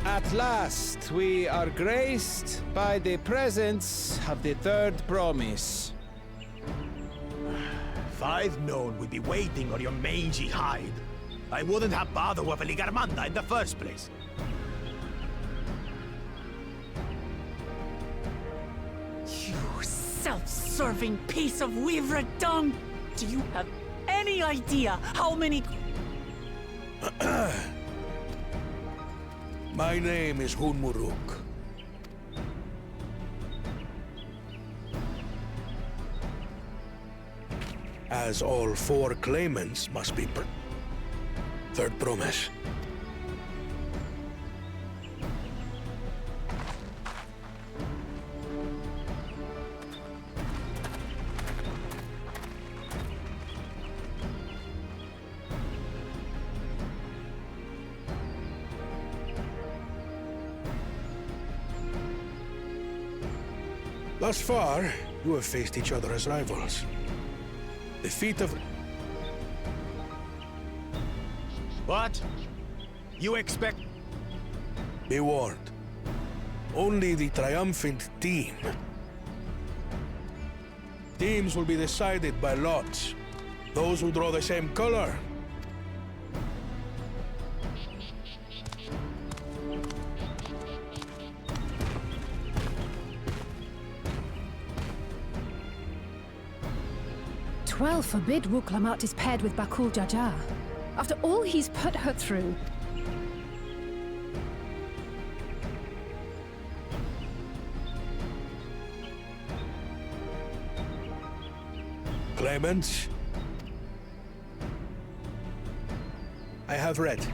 At last, we are graced by the presence of the third promise. If I'd known we'd be waiting on your mangy hide, I wouldn't have bothered with a Ligarmanda in the first place. You self-serving piece of weaver dung! Do you have any idea how many... My name is Hunmuruk. As all 4 claimants must be third promise. Thus far, you have faced each other as rivals. The feat of... What? You expect... Be warned. Only the triumphant team. Teams will be decided by lots. Those who draw the same color. Well, forbid Wuklamat is paired with Bakul Jaja. After all he's put her through. Claimants, I have red.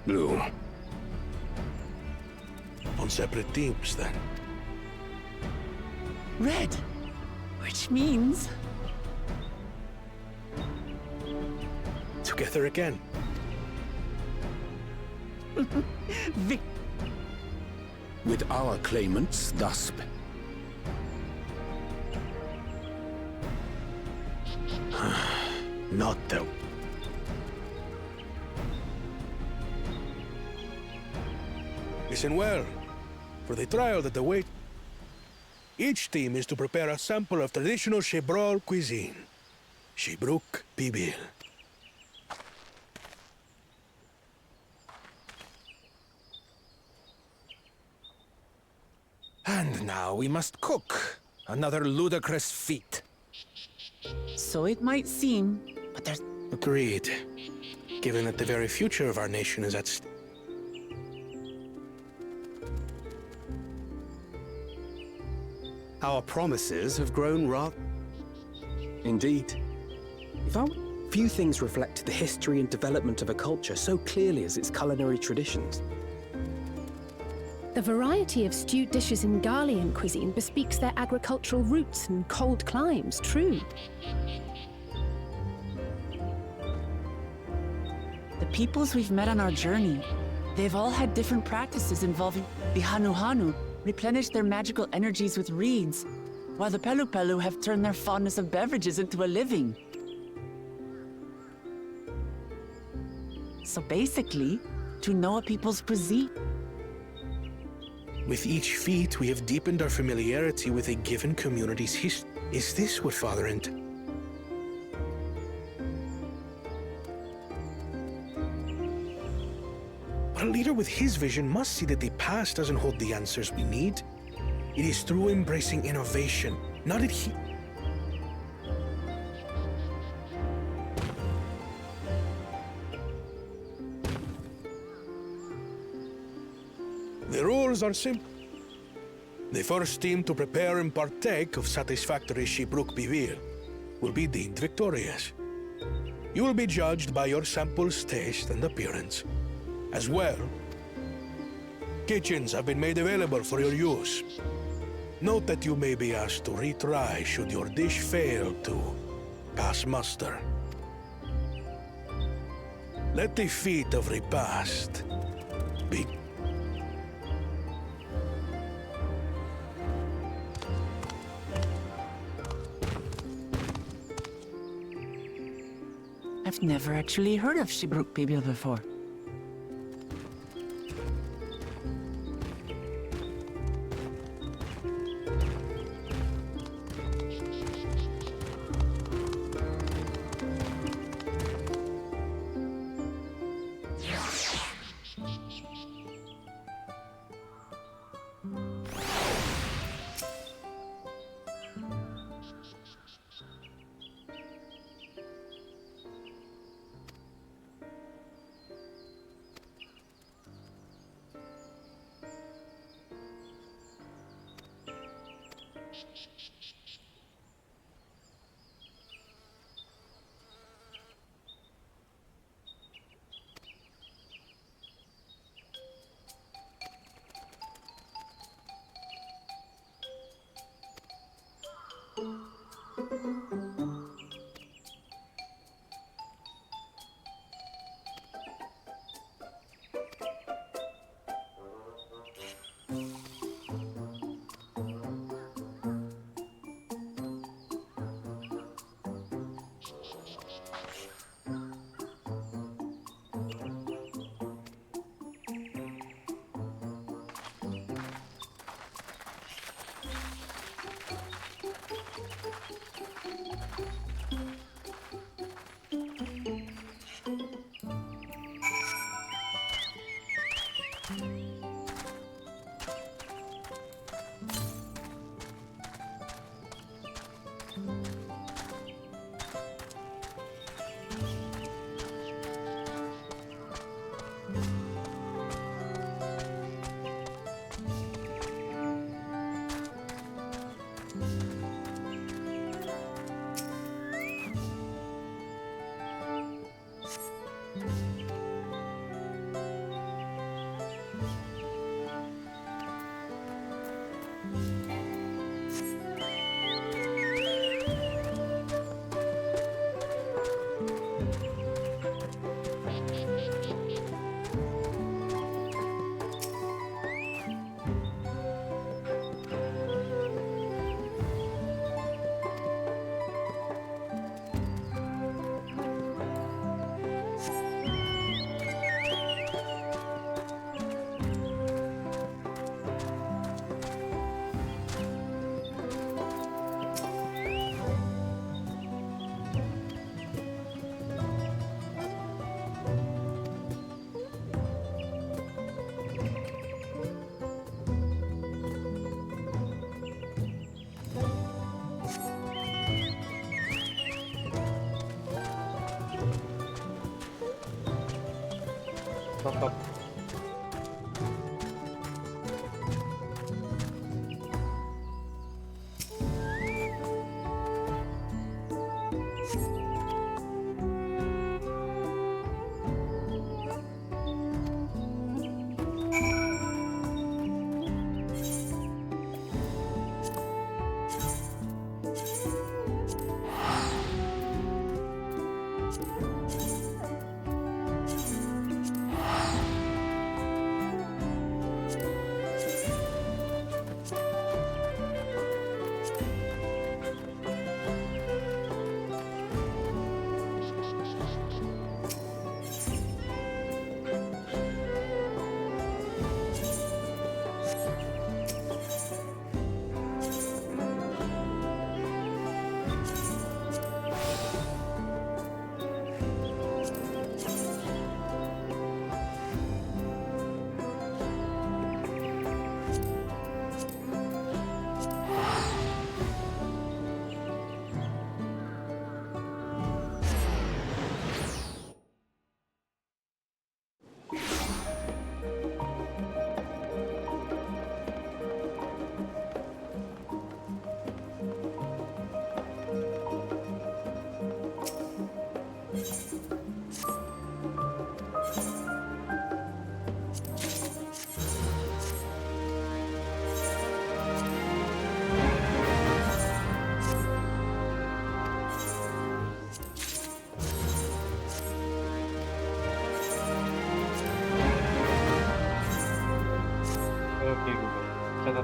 Blue. On separate teams, then. Red! Which means... Together again. With our claimants thus... Not the... Listen well. For the trial that awaits, each team is to prepare a sample of traditional Shebrol cuisine. Shibruk Bibil. And now we must cook. Another ludicrous feat. So it might seem, but there's... Agreed. Given that the very future of our nation is at stake. Our promises have grown rather... Indeed. Few things reflect the history and development of a culture so clearly as its culinary traditions. The variety of stewed dishes in Garlean cuisine bespeaks their agricultural roots and cold climes, true. The peoples we've met on our journey, they've all had different practices involving the Hanu replenish their magical energies with reeds, while the Pelu have turned their fondness of beverages into a living. So basically, to know a people's cuisine. With each feat, we have deepened our familiarity with a given community's history. Is this what Father intended? But a leader with his vision must see that the past doesn't hold the answers we need. It is through embracing innovation, not The rules are simple. The first team to prepare and partake of satisfactory Shibruk Bivir will be deemed victorious. You will be judged by your sample's taste and appearance. As well, kitchens have been made available for your use. Note that you may be asked to retry should your dish fail to pass muster. Let the feat of repast be. I've never actually heard of Shibruk Bibil before.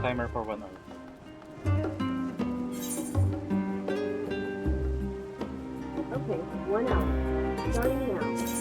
timer for 1 hour. Okay, 1 hour. Starting now.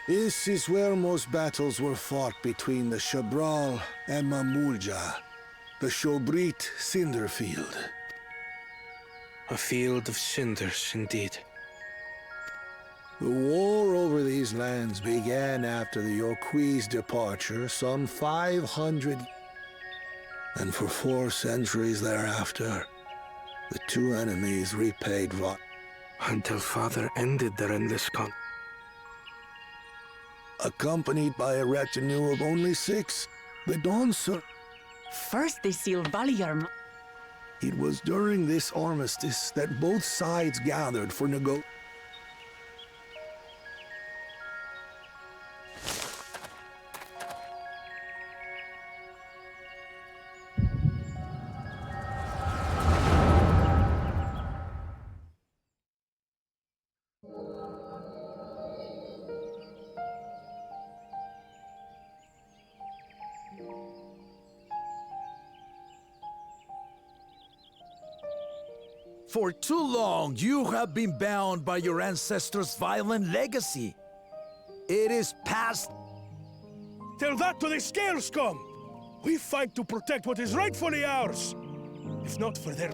This is where most battles were fought between the Shabral and Mamulja, the Shobrit Cinder Field. A field of cinders, indeed. The war over these lands began after the Yoqui's departure some 500, and for 4 centuries thereafter, the two enemies repaid what? Until Father ended their endless conflict. Accompanied by a retinue of only 6, the Dawntrail. First they sealed Valiarm. It was during this armistice that both sides gathered for negotiations. For too long, you have been bound by your ancestors' violent legacy. It is past. Tell that to the Scale Scum! We fight to protect what is rightfully ours. If not for their...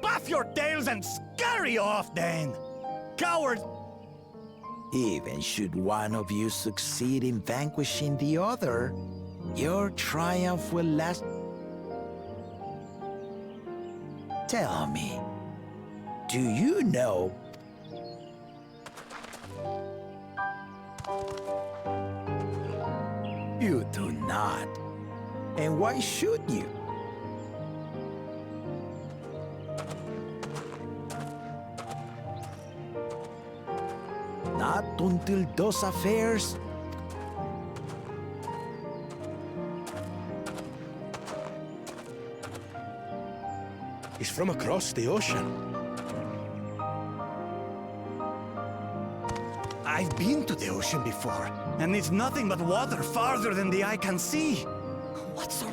Buff your tails and scurry off, then! Coward! Even should one of you succeed in vanquishing the other, your triumph will last. Tell me, do you know? You do not. And why should you? Not until those affairs. He's from across the ocean. I've been to the ocean before, and it's nothing but water farther than the eye can see. What sort?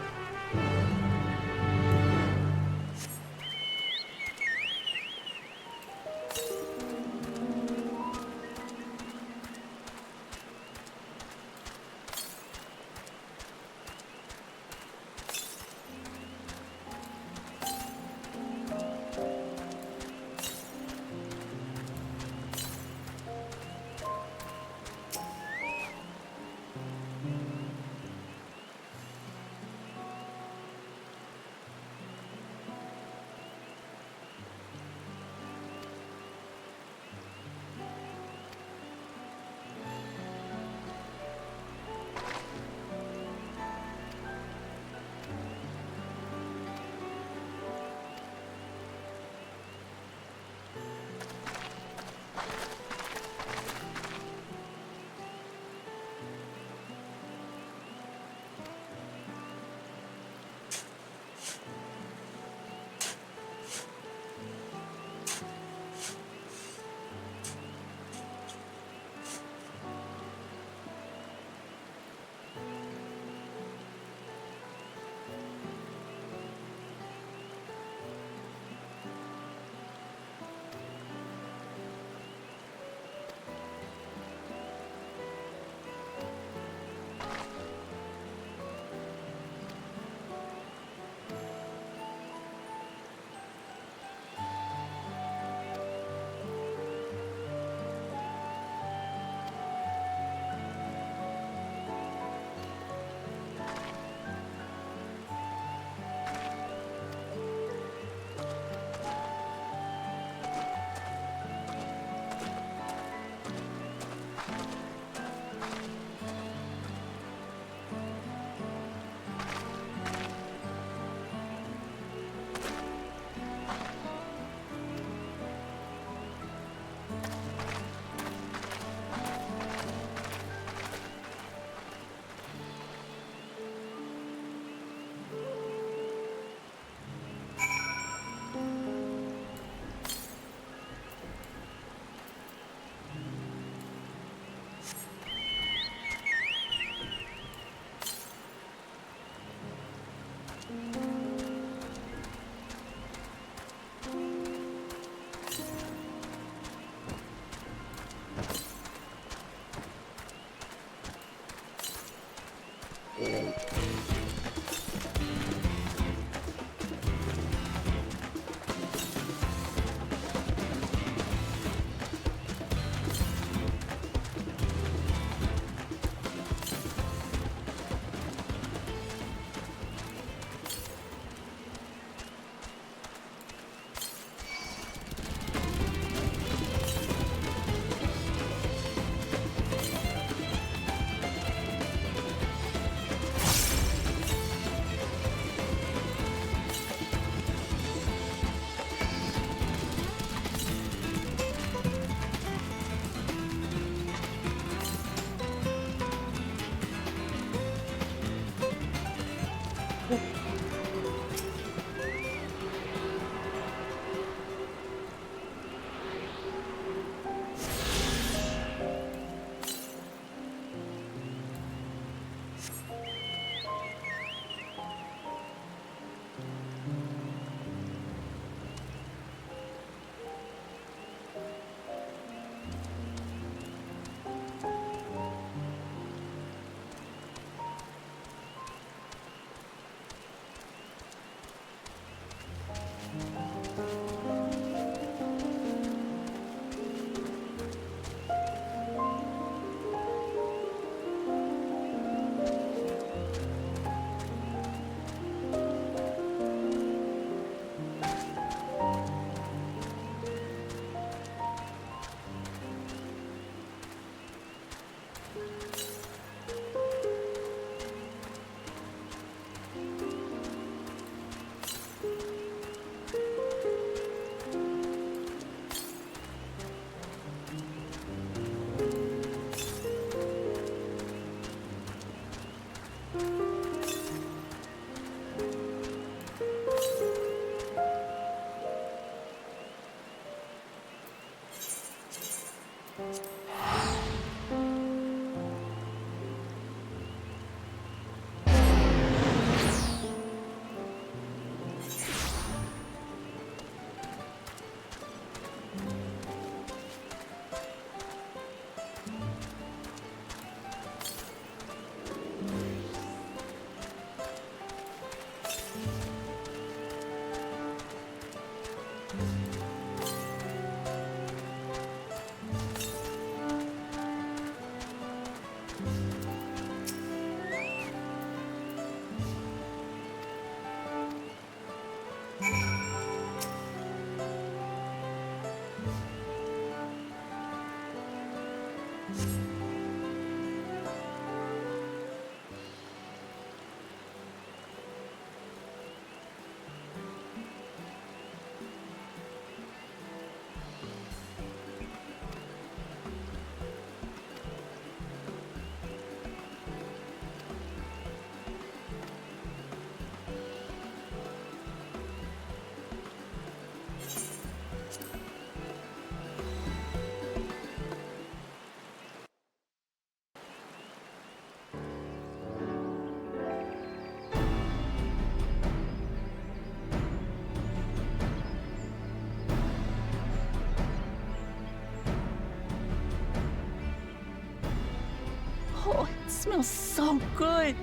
Oh, it smells so good.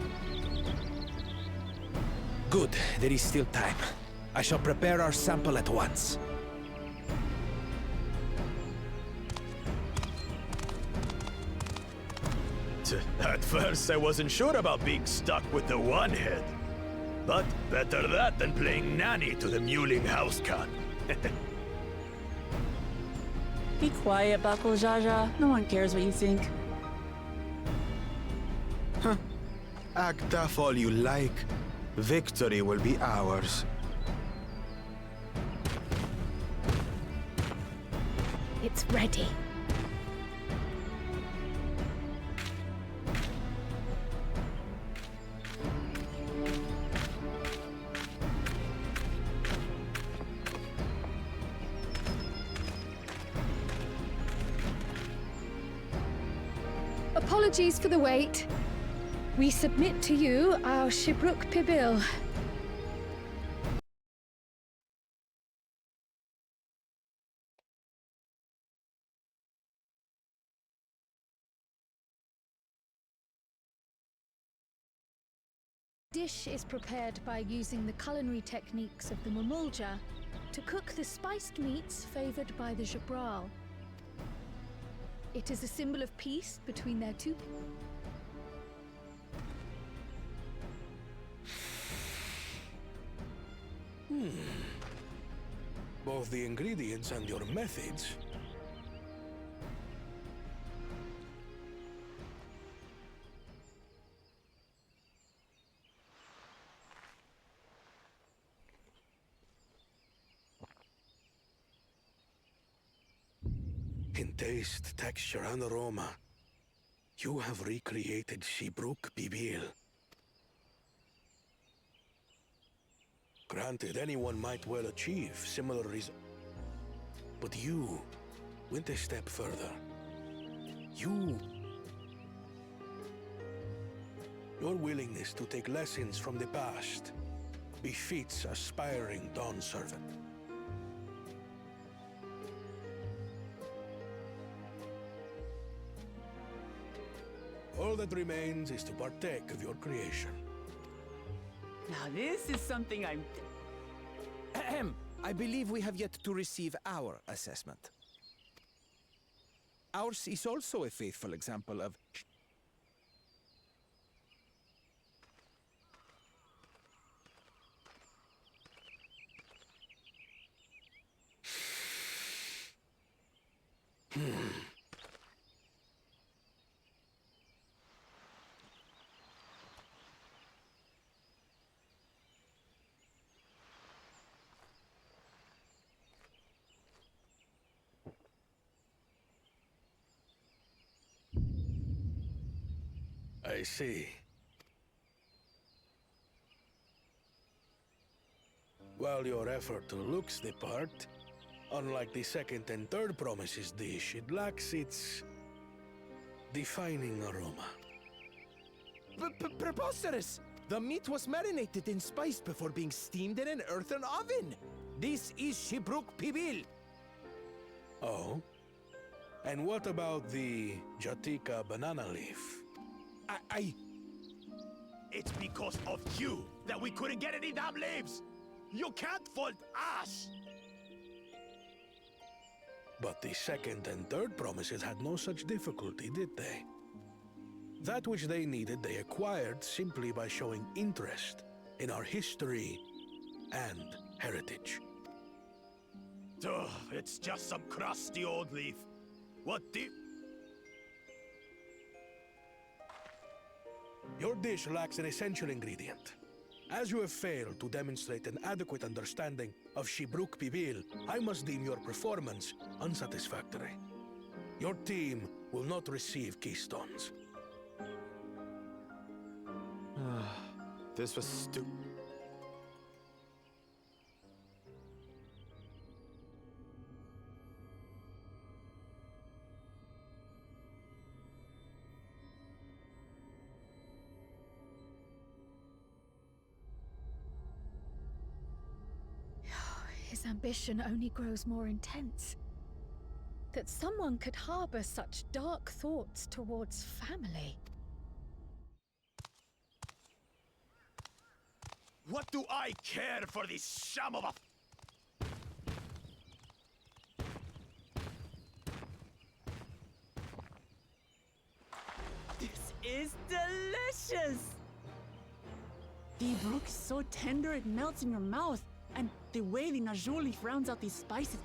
Good, there is still time. I shall prepare our sample at once. At first, I wasn't sure about being stuck with the one head. But better that than playing nanny to the mewling house cat. Be quiet, Buckle Jaja. No one cares what you think. Act tough all you like. Victory will be ours. It's ready. Apologies for the wait. We submit to you our Shibruk Pibil. Dish is prepared by using the culinary techniques of the Mamulja to cook the spiced meats favored by the Jabral. It is a symbol of peace between their two. Both the ingredients and your methods. In taste, texture, and aroma, you have recreated Shibruk Bibil. Granted, anyone might well achieve similar results. But you went a step further. Your willingness to take lessons from the past befits aspiring Dawn servant. All that remains is to partake of your creation. Now this is something I'm... Ahem. I believe we have yet to receive our assessment. Ours is also a faithful example of... I see. While your effort looks the part, unlike the second and third promises dish, it lacks its defining aroma. Preposterous! The meat was marinated and spiced before being steamed in an earthen oven. This is Shibruk Pibil. Oh? And what about the Jatika banana leaf? It's because of you that we couldn't get any damn leaves! You can't fault us! But the second and third promises had no such difficulty, did they? That which they needed, they acquired simply by showing interest in our history and heritage. Ugh, it's just some crusty old leaf. What do you... Your dish lacks an essential ingredient. As you have failed to demonstrate an adequate understanding of Shibruk Pibil, I must deem your performance unsatisfactory. Your team will not receive keystones. This was stupid. His ambition only grows more intense. That someone could harbor such dark thoughts towards family. What do I care for this sham of a... This is delicious! The brook is so tender it melts in your mouth, and the way the najuli rounds out these spices.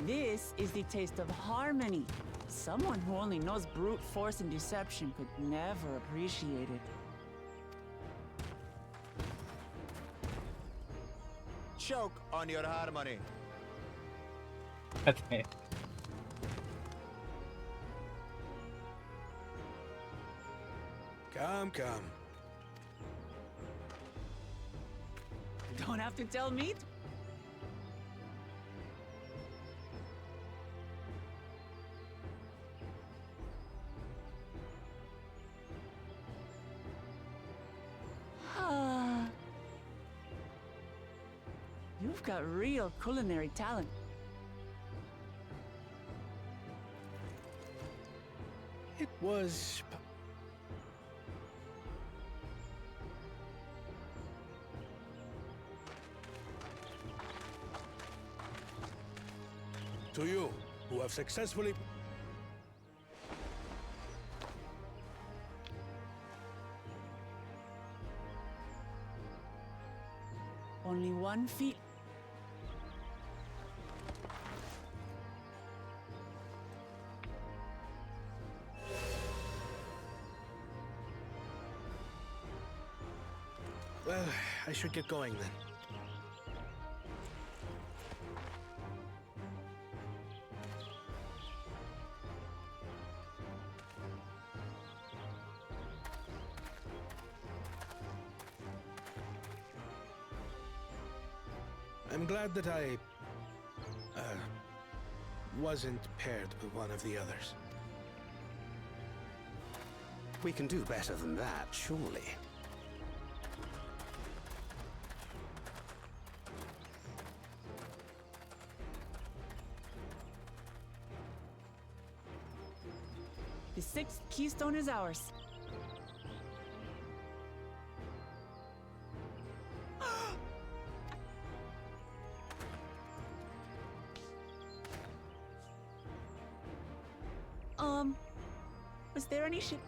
This is the taste of harmony. Someone who only knows brute force and deception could never appreciate it. Choke on your harmony. Okay. Come, come. Don't have to tell me. You've got real culinary talent. It was... To you, who have successfully... Only one feat. Well, I should get going then. I'm glad that I wasn't paired with one of the others. We can do better than that, surely. The sixth keystone is ours. Was there any ship?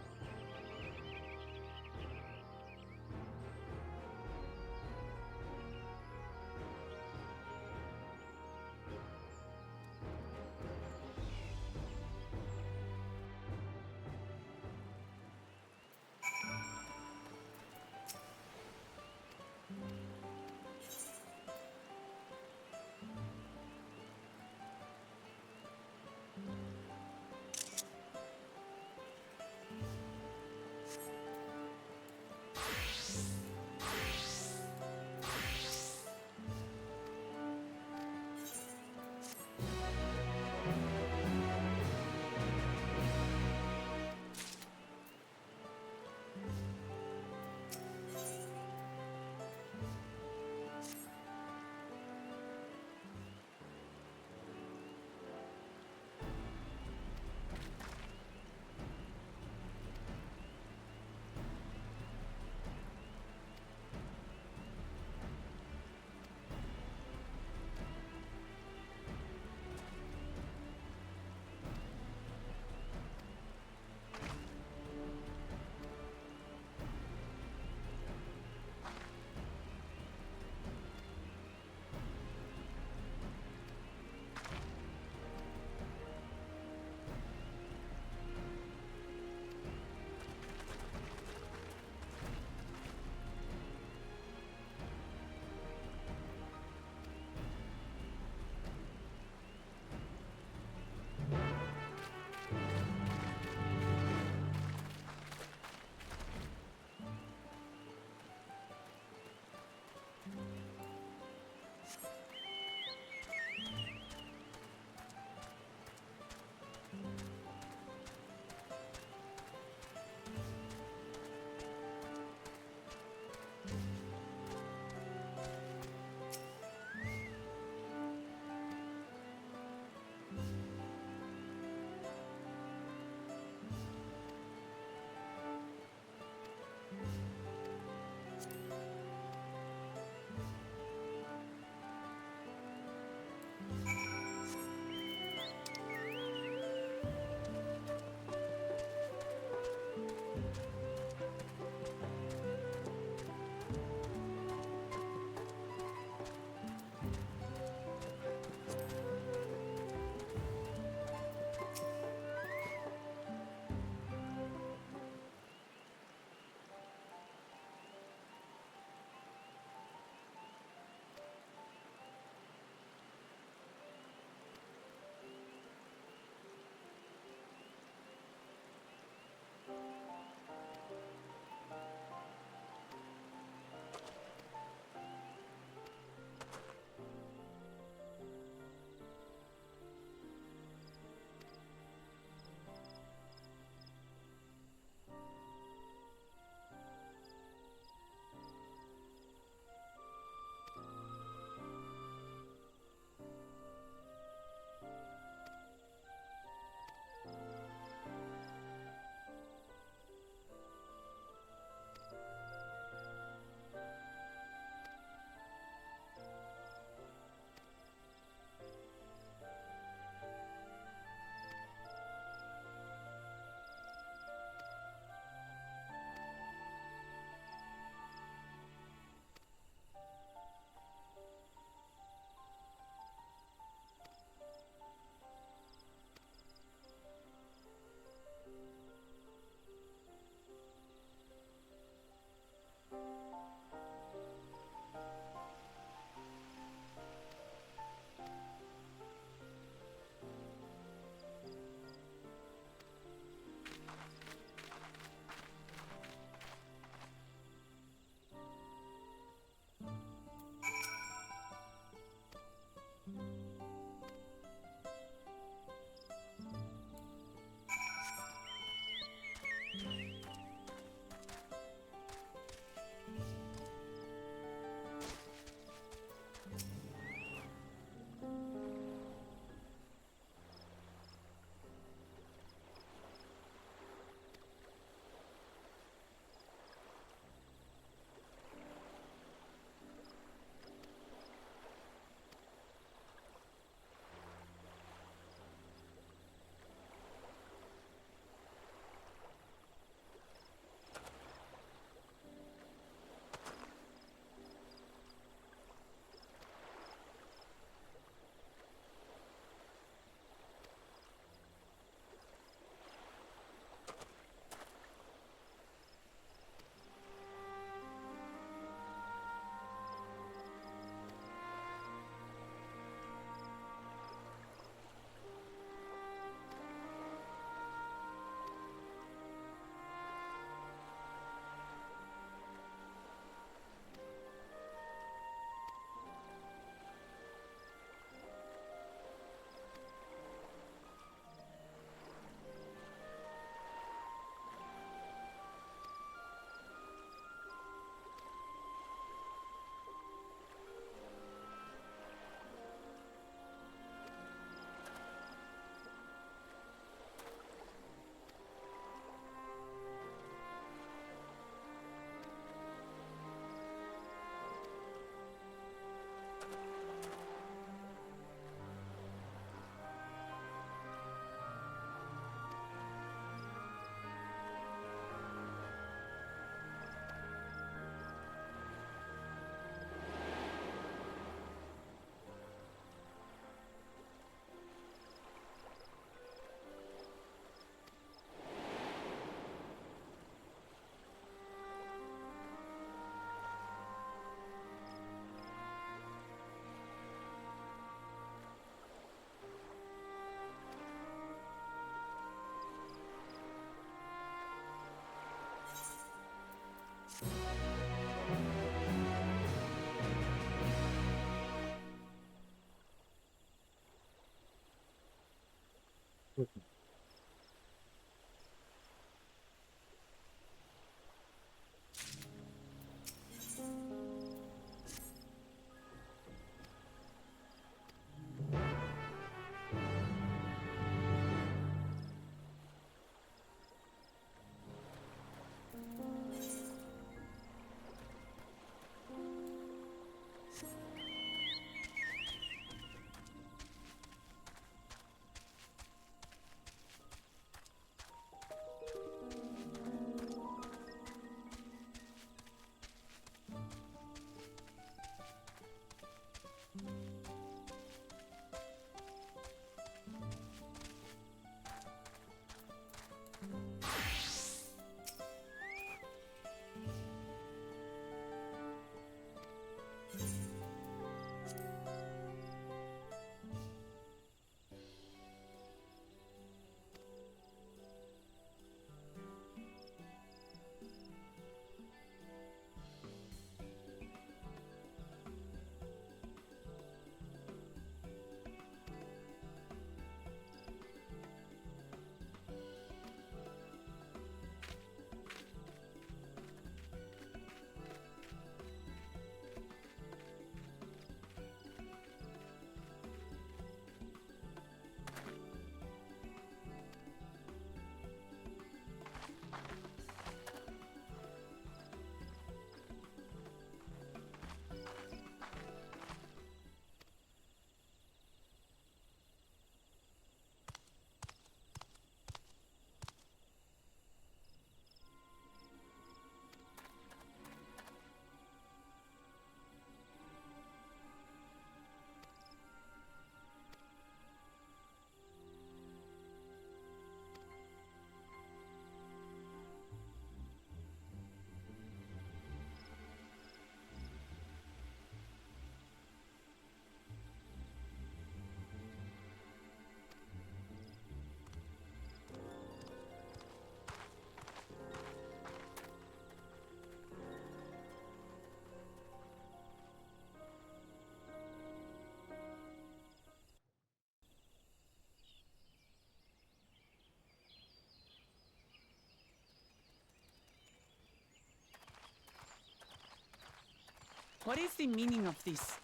What is the meaning of this?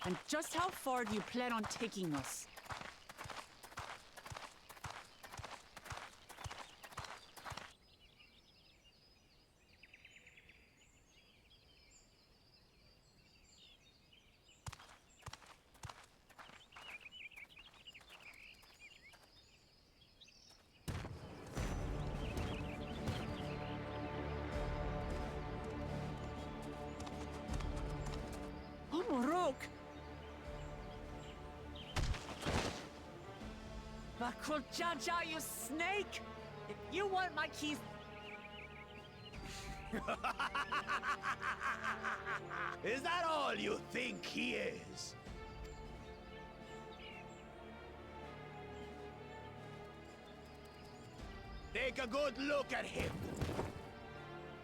And just how far do you plan on taking us? Bakuljaja, you snake! If you want my keys... Is that all you think he is? Take a good look at him.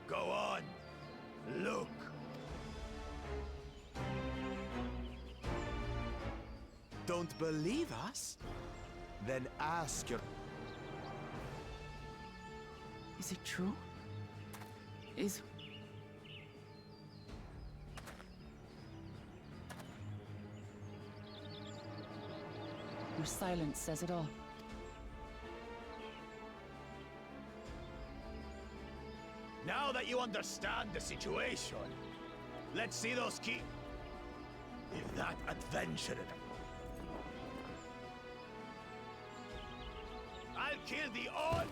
Go on, look. Don't believe us? Then ask your... Is it true? Is... Your silence says it all. Now that you understand the situation, let's see those keys. If that adventurer... I'll kill thee all!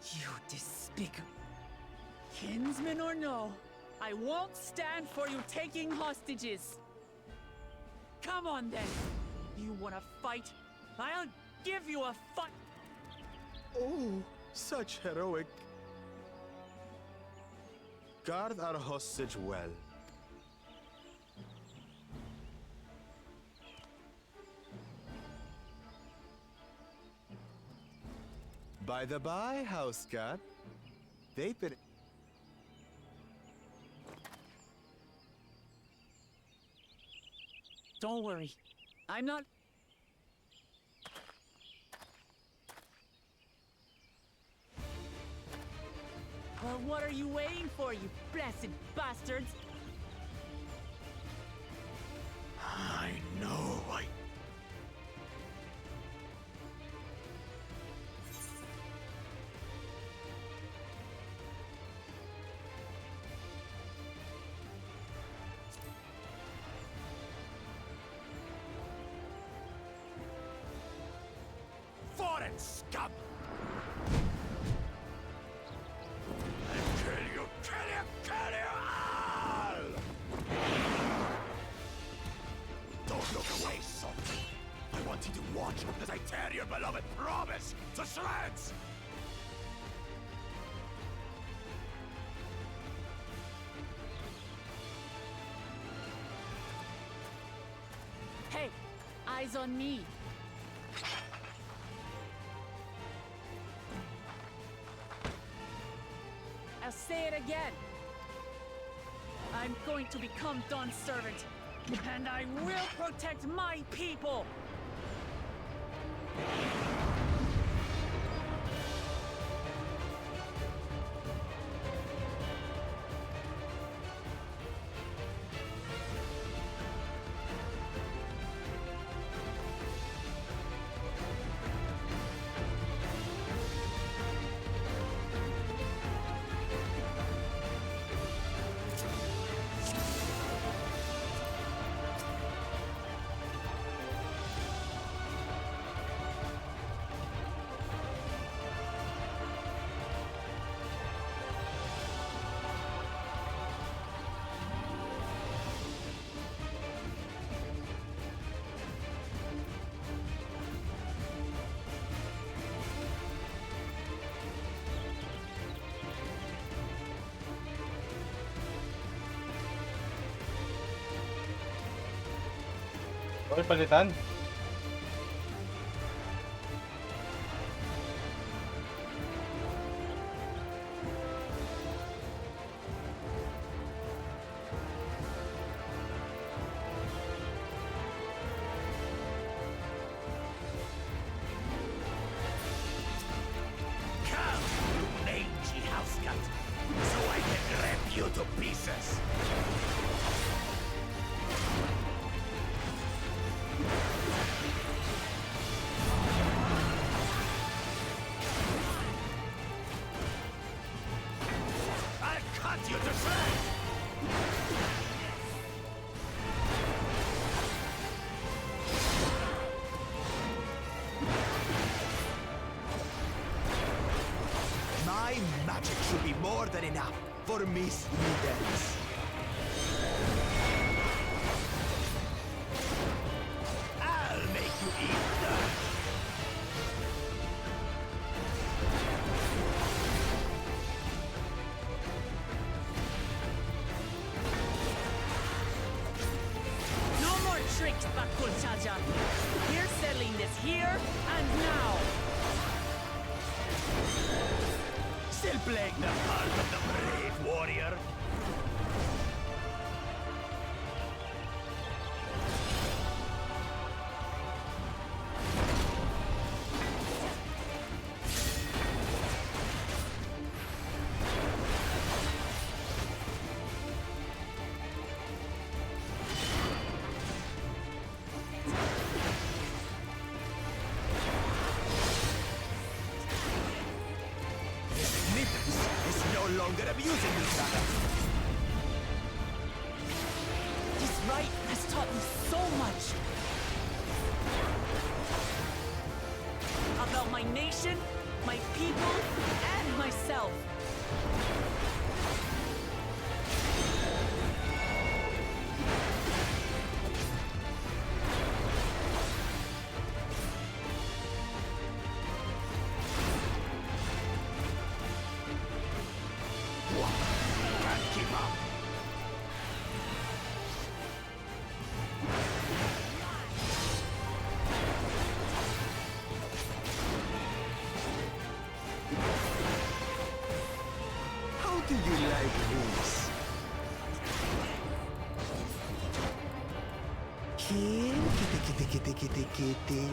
You despicable... Kinsman or no, I won't stand for you taking hostages. Come on then. You wanna fight? I'll give you a fight. Oh, such heroic. Guard our hostage well. By the by, house cat, they've been... Don't worry. I'm not... Well, what are you waiting for, you blessed bastards? I know, foreign scum! Kill you all! Don't look away, son. I want you to watch as I tear your beloved promise to shreds! Hey, eyes on me. I'll say it again. I'm going to become Dawn's servant, and I will protect my people! Oy, palitan. Come, you mangy house cat, so I can rip you to pieces! You to shreds! My magic should be more than enough for Miss Edens. I'll make you eat dirt. Tricks, Bakulchaja. We're settling this here and now. Still playing the part of the brave warrior? Is no longer abusing each other. This rite has taught me so much about my nation, my people, and myself. Can't keep up. How do you like Kitty, kitty, kitty, kitty, kitty.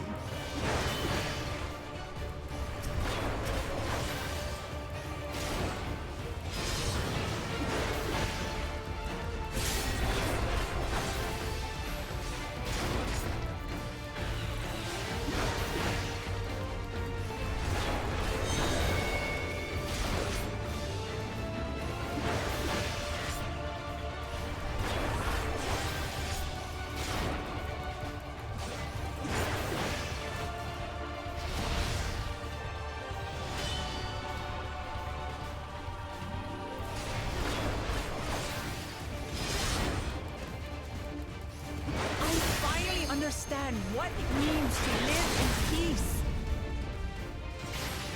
Understand what it means to live in peace.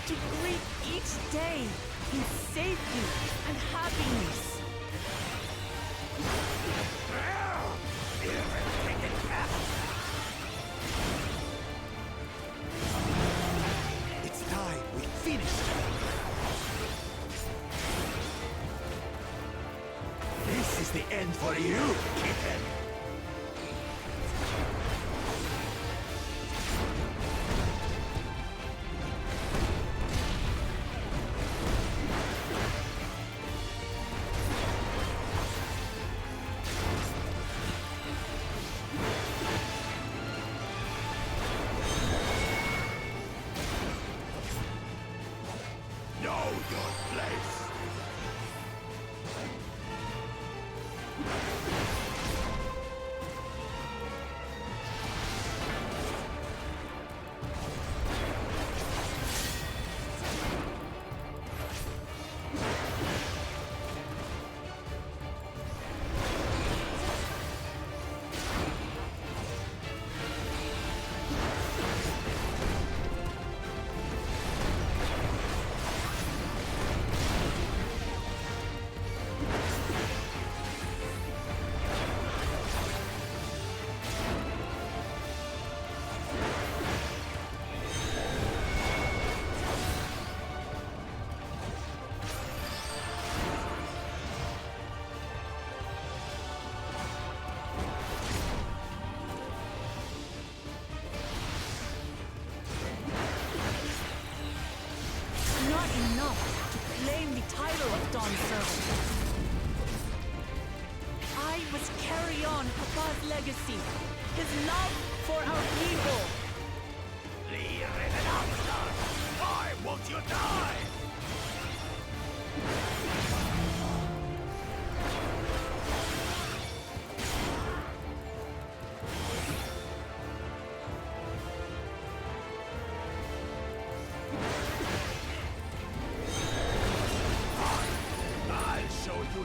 To greet each day in safety and happiness. It's time we finished. This is the end for you, kitten. Know your place. Enough to claim the title of Dawn Servant. I must carry on Papa's legacy, his love for our people. Why won't you die?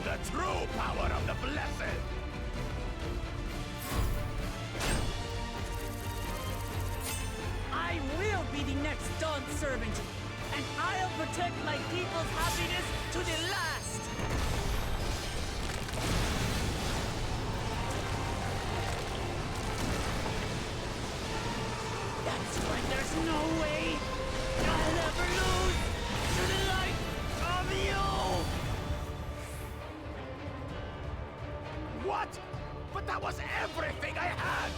The true power of the blessed! I will be the next Dawn Servant, and I'll protect my people's happiness to the last! That's when there's no way I'll ever lose to the light of you! What? But that was everything I had!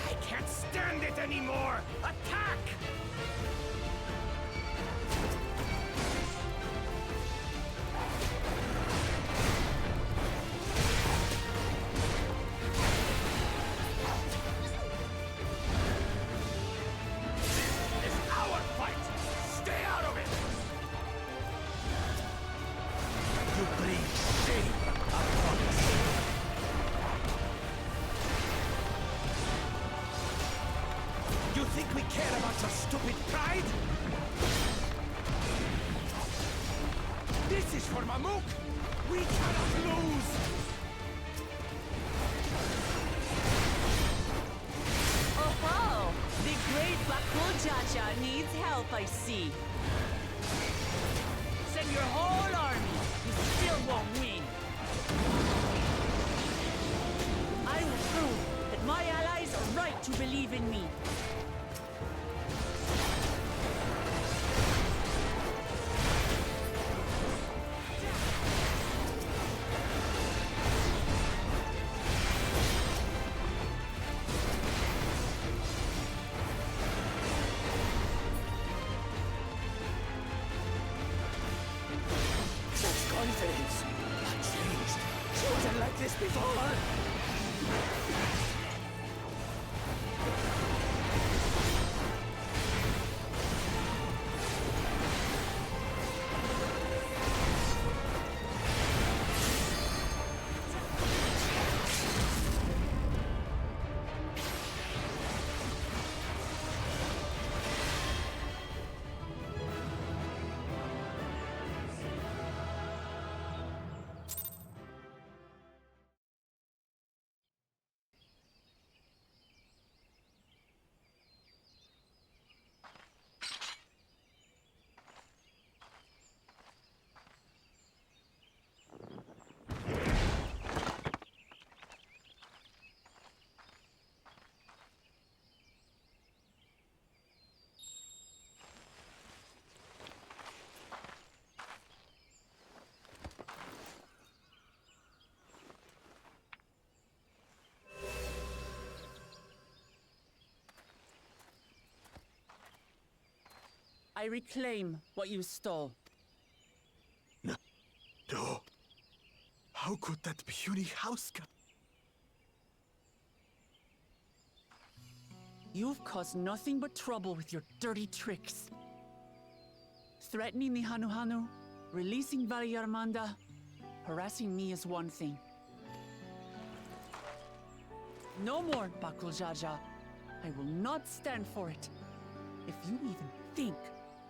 I can't stand it anymore! Attack! This is our fight! Stay out of it! You bring shame upon us. You think we care about your stupid pride? This is for Mamuk! We cannot lose! Oh, the great Bakujaja needs help, I see. Send your whole army. You still won't win. I will prove that my allies are right to believe in me. this before! I reclaim what you stole. No. How could that puny house cat? You've caused nothing but trouble with your dirty tricks. Threatening the Hanuhanu, releasing Valyarmanda, harassing me is one thing. No more, Bakul Jaja. I will not stand for it. If you even think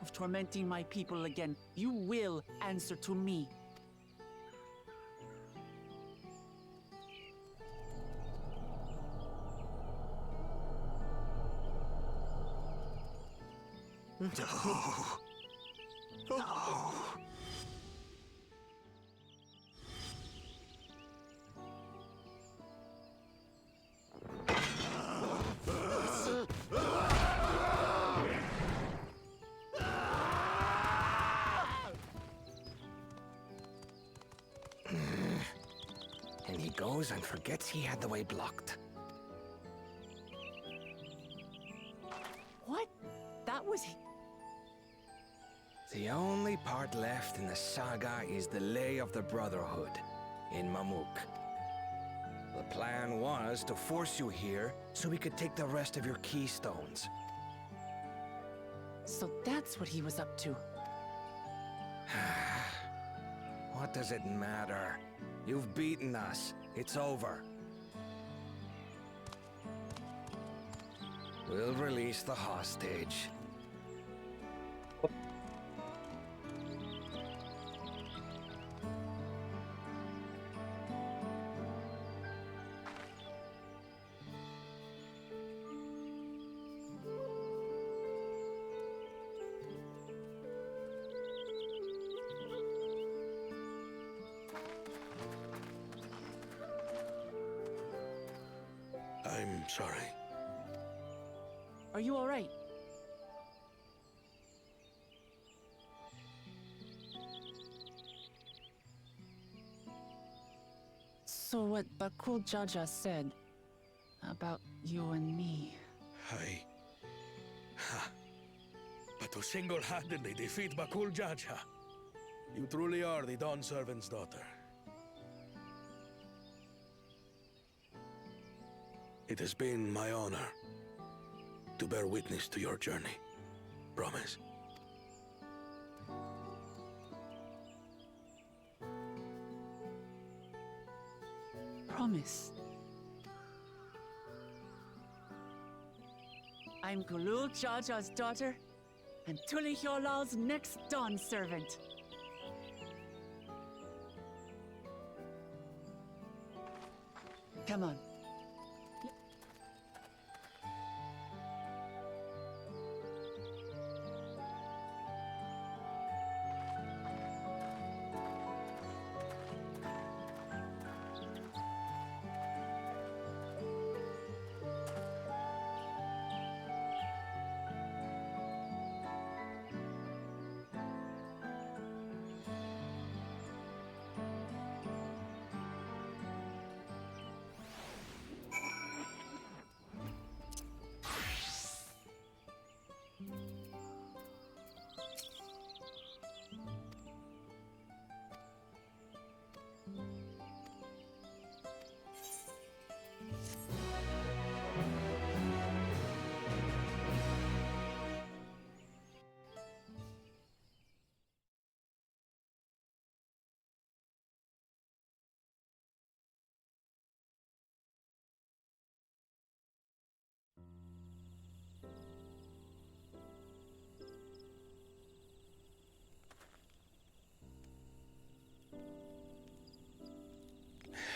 of tormenting my people again, you will answer to me. No. No. And he goes and forgets he had the way blocked. What? That was... The only part left in the saga is the Lay of the Brotherhood in Mamuk. The plan was to force you here so we could take the rest of your keystones. So that's what he was up to. What does it matter? You've beaten us. It's over. We'll release the hostage. I'm sorry. Are you all right? So what Bakul Jaja said about you and me... But to single-handedly defeat Bakul Jaja, you truly are the Dawn Servant's daughter. It has been my honor to bear witness to your journey. Promise. Promise. I'm Kulul Jaja's daughter, and Tuli Hyolal's next Dawn servant. Come on.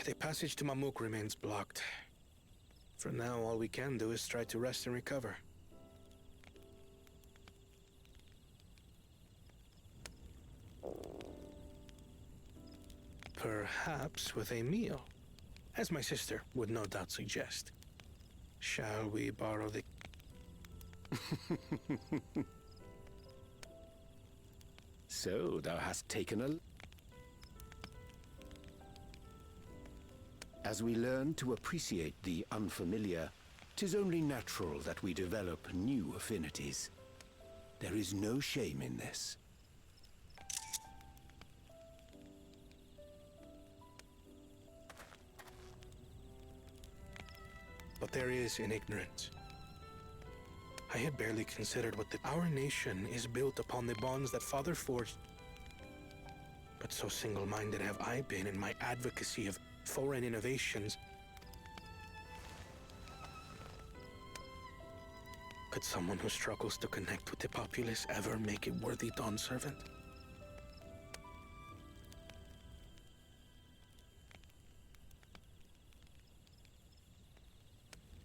The passage to Mamuk remains blocked. For now, all we can do is try to rest and recover. Perhaps with a meal, as my sister would no doubt suggest. Shall we borrow the... So, thou hast taken a... As we learn to appreciate the unfamiliar, 'tis only natural that we develop new affinities. There is no shame in this. But there is in ignorance. I had barely considered our nation is built upon the bonds that Father forged. But so single-minded have I been in my advocacy of foreign innovations. Could someone who struggles to connect with the populace ever make a worthy Dawn servant?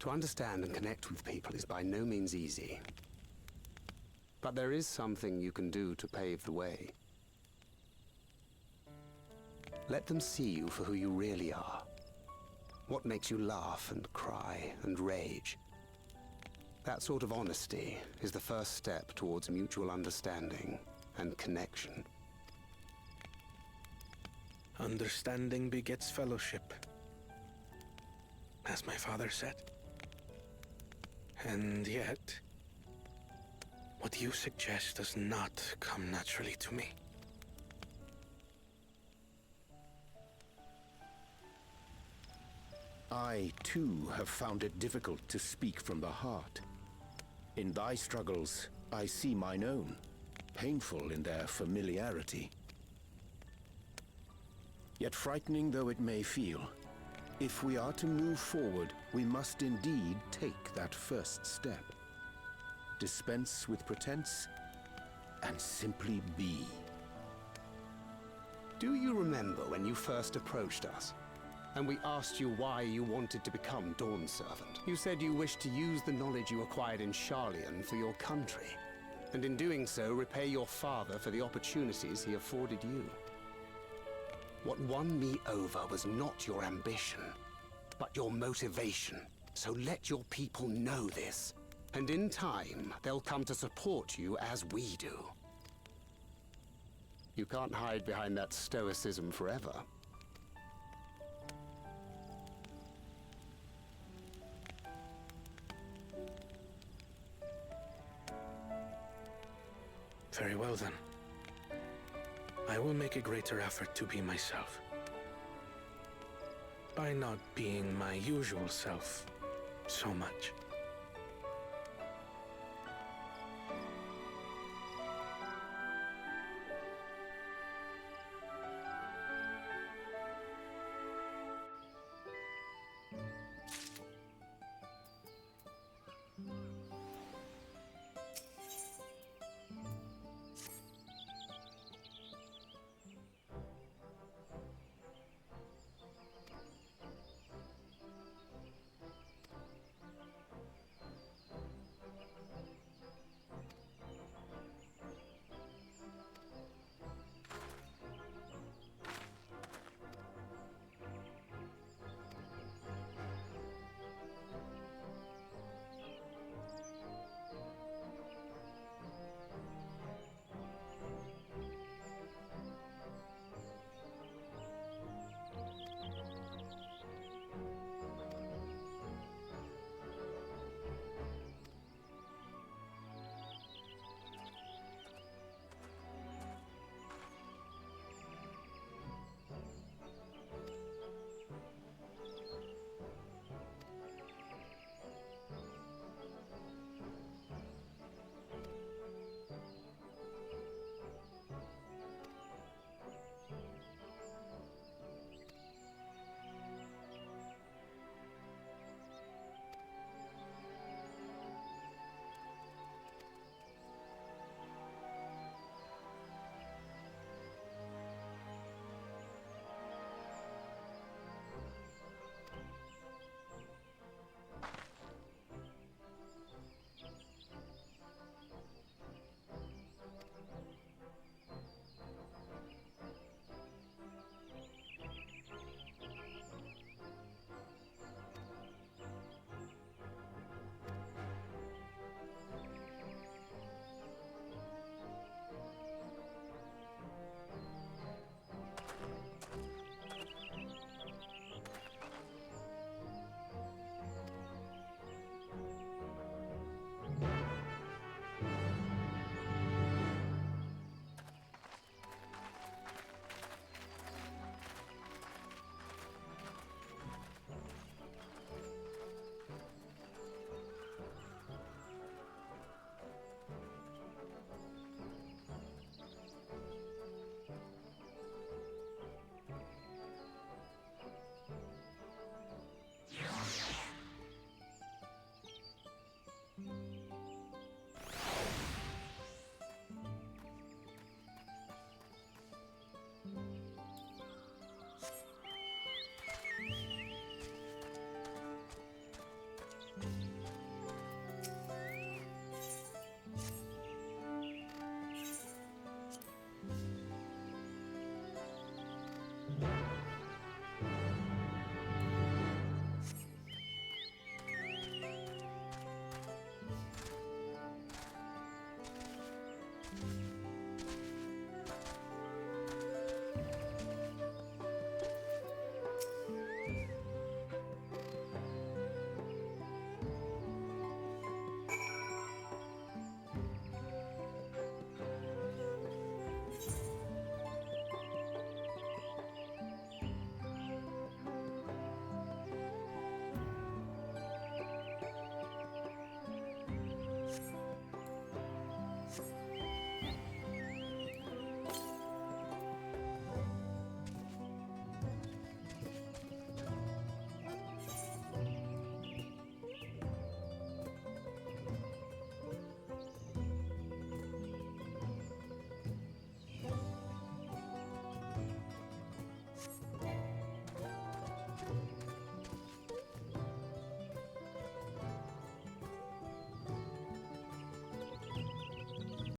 To understand and connect with people is by no means easy. But there is something you can do to pave the way. Let them see you for who you really are. What makes you laugh and cry and rage. That sort of honesty is the first step towards mutual understanding and connection. Understanding begets fellowship, as my father said. And yet, what you suggest does not come naturally to me. I, too, have found it difficult to speak from the heart. In thy struggles, I see mine own, painful in their familiarity. Yet frightening though it may feel, if we are to move forward, we must indeed take that first step. Dispense with pretense, and simply be. Do you remember when you first approached us? And we asked you why you wanted to become Dawn Servant. You said you wished to use the knowledge you acquired in Sharlayan for your country, and in doing so repay your father for the opportunities he afforded you. What won me over was not your ambition, but your motivation. So let your people know this, and in time, they'll come to support you as we do. You can't hide behind that stoicism forever. Very well then. I will make a greater effort to be myself. By not being my usual self so much.